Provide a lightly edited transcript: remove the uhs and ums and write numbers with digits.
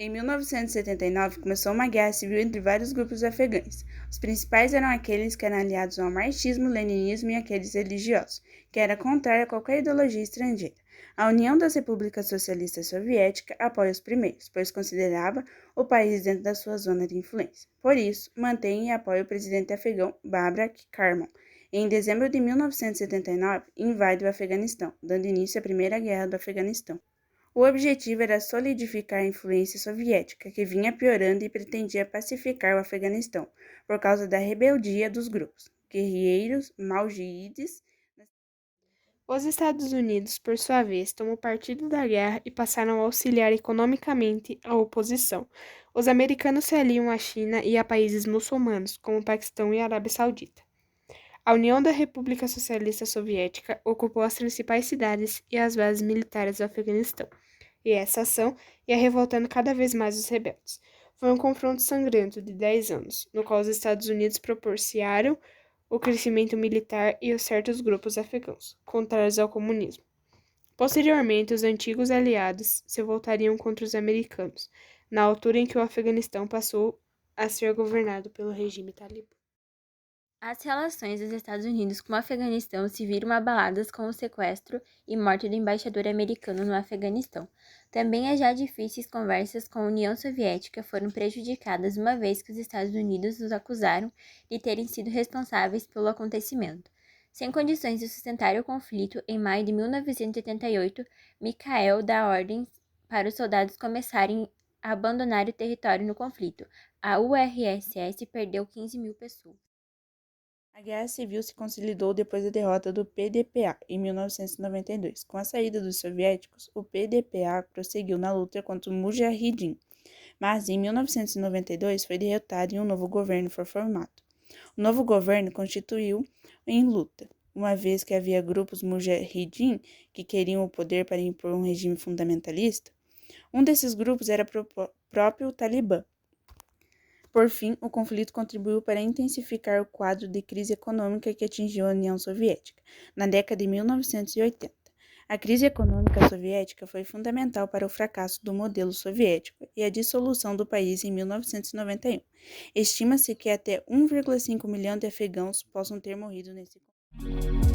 Em 1979, começou uma guerra civil entre vários grupos afegães. Os principais eram aqueles que eram aliados ao marxismo, leninismo e aqueles religiosos, que era contrário a qualquer ideologia estrangeira. A União das Repúblicas Socialistas Soviéticas apoia os primeiros, pois considerava o país dentro da sua zona de influência. Por isso, mantém e apoia o presidente afegão Babrak Karmal. Em dezembro de 1979, invade o Afeganistão, dando início à Primeira Guerra do Afeganistão. O objetivo era solidificar a influência soviética, que vinha piorando e pretendia pacificar o Afeganistão, por causa da rebeldia dos grupos guerrilheiros maljiides. Os Estados Unidos, por sua vez, tomou partido da guerra e passaram a auxiliar economicamente a oposição. Os americanos se aliam à China e a países muçulmanos, como o Paquistão e a Arábia Saudita. A União da República Socialista Soviética ocupou as principais cidades e as bases militares do Afeganistão, e essa ação ia revoltando cada vez mais os rebeldes. Foi um confronto sangrento de 10 anos, no qual os Estados Unidos proporcionaram o crescimento militar e os certos grupos afegãos, contrários ao comunismo. Posteriormente, os antigos aliados se voltariam contra os americanos, na altura em que o Afeganistão passou a ser governado pelo regime talibã. As relações dos Estados Unidos com o Afeganistão se viram abaladas com o sequestro e morte do embaixador americano no Afeganistão. Também as já difíceis conversas com a União Soviética foram prejudicadas uma vez que os Estados Unidos os acusaram de terem sido responsáveis pelo acontecimento. Sem condições de sustentar o conflito, em maio de 1988, Mikhail dá ordens para os soldados começarem a abandonar o território no conflito. A URSS perdeu 15 mil pessoas. A guerra civil se consolidou depois da derrota do PDPA em 1992. Com a saída dos soviéticos, o PDPA prosseguiu na luta contra o Mujahideen, mas em 1992 foi derrotado e um novo governo foi formado. O novo governo constituiu em luta, uma vez que havia grupos Mujahideen que queriam o poder para impor um regime fundamentalista. Um desses grupos era o próprio Talibã. Por fim, o conflito contribuiu para intensificar o quadro de crise econômica que atingiu a União Soviética na década de 1980. A crise econômica soviética foi fundamental para o fracasso do modelo soviético e a dissolução do país em 1991. Estima-se que até 1,5 milhão de afegãos possam ter morrido nesse conflito.